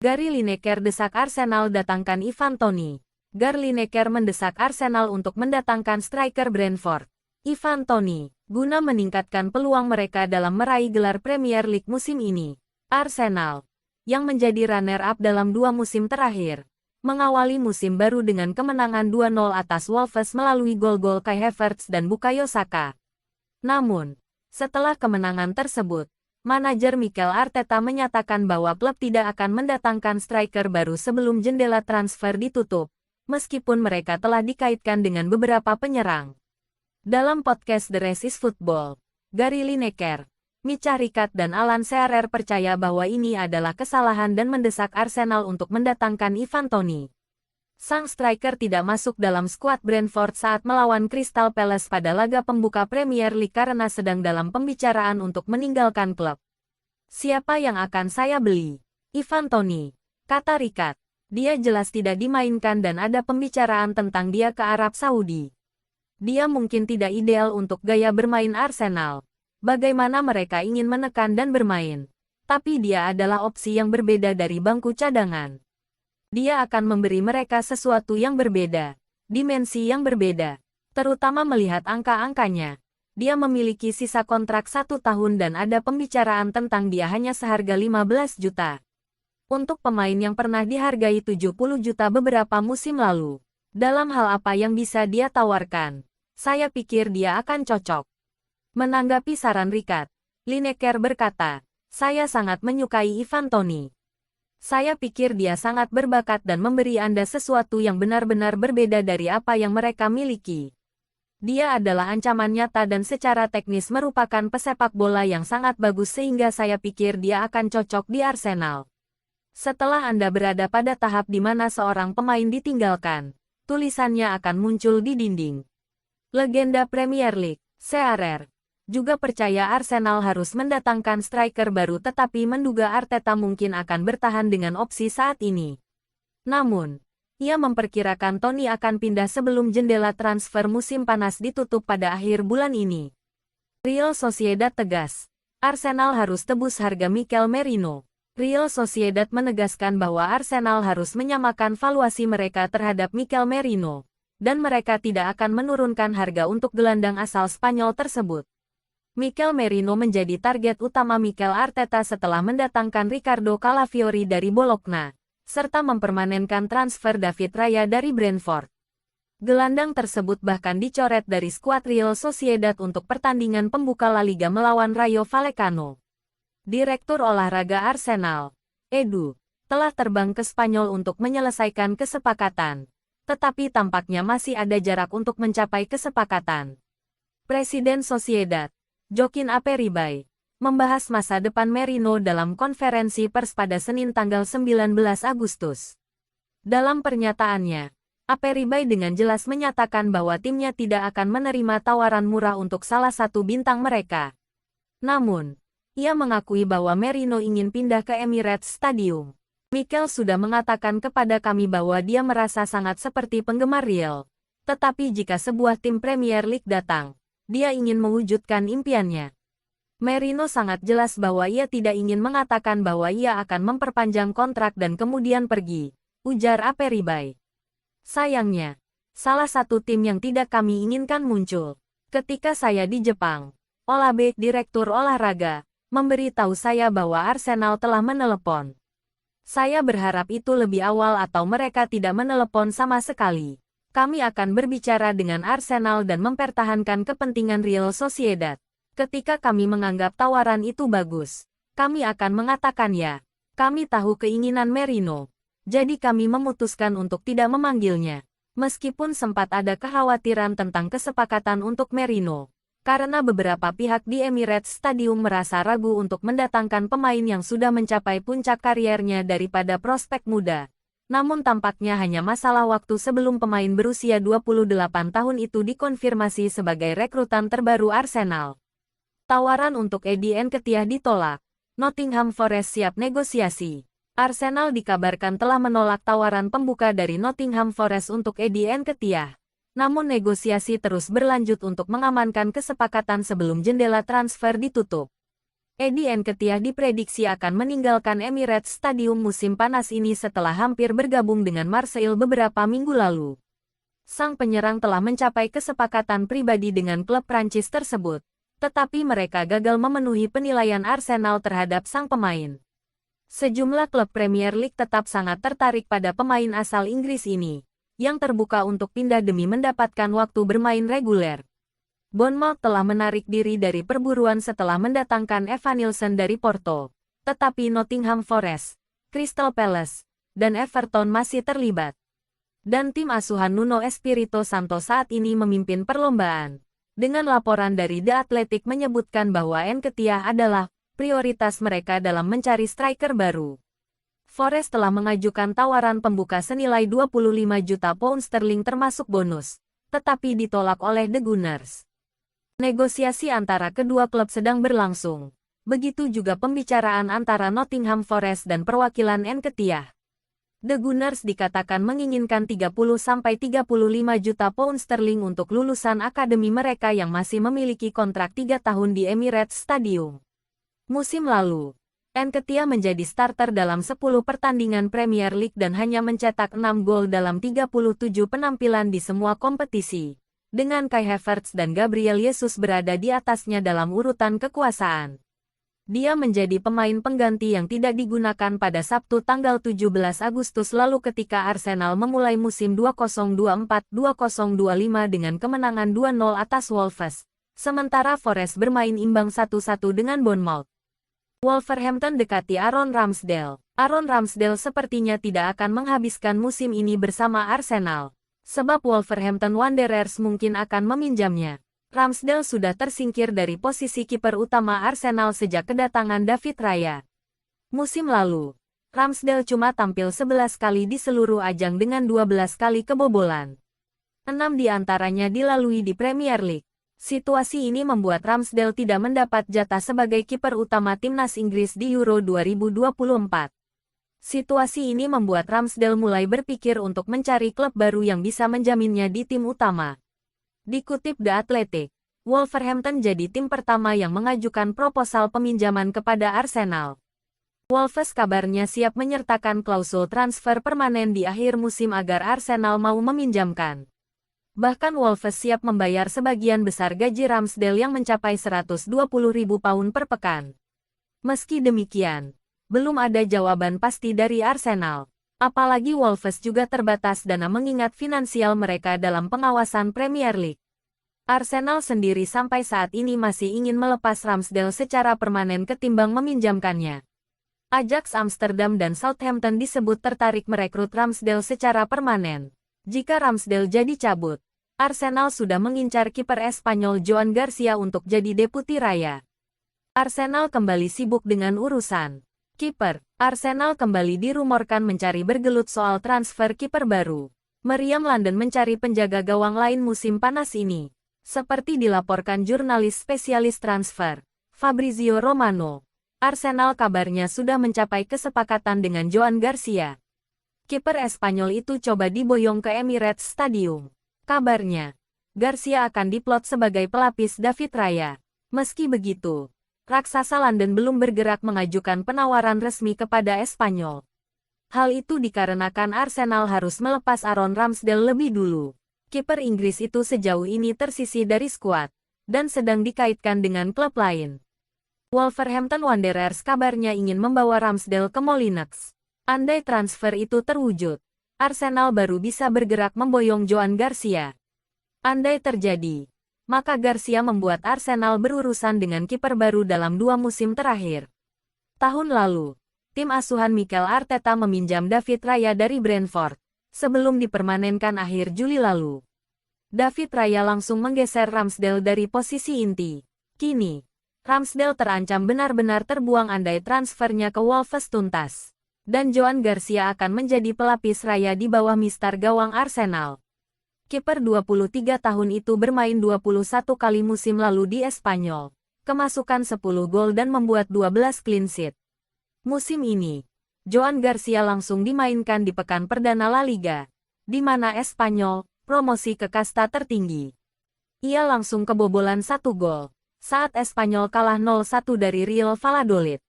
Gary Lineker desak Arsenal datangkan Ivan Toney. Gary Lineker mendesak Arsenal untuk mendatangkan striker Brentford, Ivan Toney, guna meningkatkan peluang mereka dalam meraih gelar Premier League musim ini. Arsenal, yang menjadi runner-up dalam 2 musim terakhir, mengawali musim baru dengan kemenangan 2-0 atas Wolves melalui gol-gol Kai Havertz dan Bukayo Saka. Namun, setelah kemenangan tersebut, manajer Mikel Arteta menyatakan bahwa klub tidak akan mendatangkan striker baru sebelum jendela transfer ditutup, meskipun mereka telah dikaitkan dengan beberapa penyerang. Dalam podcast The Rest is Football, Gary Lineker, Micah Rickard dan Alan Shearer percaya bahwa ini adalah kesalahan dan mendesak Arsenal untuk mendatangkan Ivan Toney. Sang striker tidak masuk dalam skuad Brentford saat melawan Crystal Palace pada laga pembuka Premier League karena sedang dalam pembicaraan untuk meninggalkan klub. Siapa yang akan saya beli? Ivan Toney, kata Rickard. Dia jelas tidak dimainkan dan ada pembicaraan tentang dia ke Arab Saudi. Dia mungkin tidak ideal untuk gaya bermain Arsenal. Bagaimana mereka ingin menekan dan bermain. Tapi dia adalah opsi yang berbeda dari bangku cadangan. Dia akan memberi mereka sesuatu yang berbeda, dimensi yang berbeda, terutama melihat angka-angkanya. Dia memiliki sisa kontrak 1 tahun dan ada pembicaraan tentang dia hanya seharga 15 juta. Untuk pemain yang pernah dihargai 70 juta beberapa musim lalu. Dalam hal apa yang bisa dia tawarkan, saya pikir dia akan cocok. Menanggapi saran Rickard, Lineker berkata, saya sangat menyukai Ivan Toney. Saya pikir dia sangat berbakat dan memberi Anda sesuatu yang benar-benar berbeda dari apa yang mereka miliki. Dia adalah ancaman nyata dan secara teknis merupakan pesepak bola yang sangat bagus sehingga saya pikir dia akan cocok di Arsenal. Setelah Anda berada pada tahap di mana seorang pemain ditinggalkan, tulisannya akan muncul di dinding. Legenda Premier League, Shearer, juga percaya Arsenal harus mendatangkan striker baru tetapi menduga Arteta mungkin akan bertahan dengan opsi saat ini. Namun, ia memperkirakan Toney akan pindah sebelum jendela transfer musim panas ditutup pada akhir bulan ini. Real Sociedad tegas, Arsenal harus tebus harga Mikel Merino. Real Sociedad menegaskan bahwa Arsenal harus menyamakan valuasi mereka terhadap Mikel Merino, dan mereka tidak akan menurunkan harga untuk gelandang asal Spanyol tersebut. Mikel Merino menjadi target utama Mikel Arteta setelah mendatangkan Ricardo Calafiori dari Bologna, serta mempermanenkan transfer David Raya dari Brentford. Gelandang tersebut bahkan dicoret dari skuad Real Sociedad untuk pertandingan pembuka La Liga melawan Rayo Vallecano. Direktur olahraga Arsenal, Edu, telah terbang ke Spanyol untuk menyelesaikan kesepakatan, tetapi tampaknya masih ada jarak untuk mencapai kesepakatan. Presiden Sociedad, Joaquin Aperibay, membahas masa depan Merino dalam konferensi pers pada Senin tanggal 19 Agustus. Dalam pernyataannya, Aperibay dengan jelas menyatakan bahwa timnya tidak akan menerima tawaran murah untuk salah satu bintang mereka. Namun, ia mengakui bahwa Merino ingin pindah ke Emirates Stadium. Mikel sudah mengatakan kepada kami bahwa dia merasa sangat seperti penggemar Real. Tetapi jika sebuah tim Premier League datang, dia ingin mewujudkan impiannya. Merino sangat jelas bahwa ia tidak ingin mengatakan bahwa ia akan memperpanjang kontrak dan kemudian pergi, ujar Aperibay. Sayangnya, salah satu tim yang tidak kami inginkan muncul. Ketika saya di Jepang, Olabe, direktur olahraga, memberitahu saya bahwa Arsenal telah menelepon. Saya berharap itu lebih awal atau mereka tidak menelepon sama sekali. Kami akan berbicara dengan Arsenal dan mempertahankan kepentingan Real Sociedad. Ketika kami menganggap tawaran itu bagus, kami akan mengatakan ya. Kami tahu keinginan Merino. Jadi kami memutuskan untuk tidak memanggilnya. Meskipun sempat ada kekhawatiran tentang kesepakatan untuk Merino. Karena beberapa pihak di Emirates Stadium merasa ragu untuk mendatangkan pemain yang sudah mencapai puncak kariernya daripada prospek muda. Namun tampaknya hanya masalah waktu sebelum pemain berusia 28 tahun itu dikonfirmasi sebagai rekrutan terbaru Arsenal. Tawaran untuk Eddie Nketiah ditolak. Nottingham Forest siap negosiasi. Arsenal dikabarkan telah menolak tawaran pembuka dari Nottingham Forest untuk Eddie Nketiah. Namun negosiasi terus berlanjut untuk mengamankan kesepakatan sebelum jendela transfer ditutup. Eddie Nketiah diprediksi akan meninggalkan Emirates Stadium musim panas ini setelah hampir bergabung dengan Marseille beberapa minggu lalu. Sang penyerang telah mencapai kesepakatan pribadi dengan klub Prancis tersebut, tetapi mereka gagal memenuhi penilaian Arsenal terhadap sang pemain. Sejumlah klub Premier League tetap sangat tertarik pada pemain asal Inggris ini, yang terbuka untuk pindah demi mendapatkan waktu bermain reguler. Bournemouth telah menarik diri dari perburuan setelah mendatangkan Evan Nilsson dari Porto, tetapi Nottingham Forest, Crystal Palace, dan Everton masih terlibat. Dan tim asuhan Nuno Espirito Santo saat ini memimpin perlombaan. Dengan laporan dari The Athletic menyebutkan bahwa Nketiah adalah prioritas mereka dalam mencari striker baru. Forest telah mengajukan tawaran pembuka senilai 25 juta pound sterling termasuk bonus, tetapi ditolak oleh The Gunners. Negosiasi antara kedua klub sedang berlangsung. Begitu juga pembicaraan antara Nottingham Forest dan perwakilan Nketiah. The Gunners dikatakan menginginkan 30–35 juta pound sterling untuk lulusan akademi mereka yang masih memiliki kontrak 3 tahun di Emirates Stadium. Musim lalu, Nketiah menjadi starter dalam 10 pertandingan Premier League dan hanya mencetak 6 gol dalam 37 penampilan di semua kompetisi, dengan Kai Havertz dan Gabriel Jesus berada di atasnya dalam urutan kekuasaan. Dia menjadi pemain pengganti yang tidak digunakan pada Sabtu tanggal 17 Agustus lalu ketika Arsenal memulai musim 2024-2025 dengan kemenangan 2-0 atas Wolves, sementara Forest bermain imbang 1-1 dengan Bournemouth. Wolverhampton dekati Aaron Ramsdale. Aaron Ramsdale sepertinya tidak akan menghabiskan musim ini bersama Arsenal, sebab Wolverhampton Wanderers mungkin akan meminjamnya. Ramsdale sudah tersingkir dari posisi kiper utama Arsenal sejak kedatangan David Raya. Musim lalu, Ramsdale cuma tampil 11 kali di seluruh ajang dengan 12 kali kebobolan. 6 di antaranya dilalui di Premier League. Situasi ini membuat Ramsdale tidak mendapat jatah sebagai kiper utama timnas Inggris di Euro 2024. Situasi ini membuat Ramsdale mulai berpikir untuk mencari klub baru yang bisa menjaminnya di tim utama. Dikutip The Athletic, Wolverhampton jadi tim pertama yang mengajukan proposal peminjaman kepada Arsenal. Wolves kabarnya siap menyertakan klausul transfer permanen di akhir musim agar Arsenal mau meminjamkan. Bahkan Wolves siap membayar sebagian besar gaji Ramsdale yang mencapai 120.000 pound per pekan. Meski demikian, belum ada jawaban pasti dari Arsenal. Apalagi Wolves juga terbatas dana mengingat finansial mereka dalam pengawasan Premier League. Arsenal sendiri sampai saat ini masih ingin melepas Ramsdale secara permanen ketimbang meminjamkannya. Ajax Amsterdam dan Southampton disebut tertarik merekrut Ramsdale secara permanen. Jika Ramsdale jadi cabut, Arsenal sudah mengincar kiper Espanyol Joan Garcia untuk jadi deputi Raya. Arsenal kembali sibuk dengan urusan kiper. Arsenal kembali dirumorkan mencari bergelut soal transfer kiper baru. Meriam London mencari penjaga gawang lain musim panas ini. Seperti dilaporkan jurnalis spesialis transfer, Fabrizio Romano, Arsenal kabarnya sudah mencapai kesepakatan dengan Joan Garcia. Kiper Espanyol itu coba diboyong ke Emirates Stadium. Kabarnya, Garcia akan diplot sebagai pelapis David Raya. Meski begitu, raksasa London belum bergerak mengajukan penawaran resmi kepada Espanyol. Hal itu dikarenakan Arsenal harus melepas Aaron Ramsdale lebih dulu. Kiper Inggris itu sejauh ini tersisih dari skuad, dan sedang dikaitkan dengan klub lain. Wolverhampton Wanderers kabarnya ingin membawa Ramsdale ke Molineux. Andai transfer itu terwujud, Arsenal baru bisa bergerak memboyong Joan Garcia. Andai terjadi, maka Garcia membuat Arsenal berurusan dengan kiper baru dalam 2 musim terakhir. Tahun lalu, tim asuhan Mikel Arteta meminjam David Raya dari Brentford, sebelum dipermanenkan akhir Juli lalu. David Raya langsung menggeser Ramsdale dari posisi inti. Kini, Ramsdale terancam benar-benar terbuang andai transfernya ke Wolves tuntas. Dan Joan Garcia akan menjadi pelapis Raya di bawah mistar gawang Arsenal. Kiper 23 tahun itu bermain 21 kali musim lalu di Espanyol, kemasukan 10 gol dan membuat 12 clean sheet. Musim ini, Joan Garcia langsung dimainkan di pekan perdana La Liga, di mana Espanyol, promosi ke kasta tertinggi. Ia langsung kebobolan 1 gol. saat Espanyol kalah 0-1 dari Real Valladolid.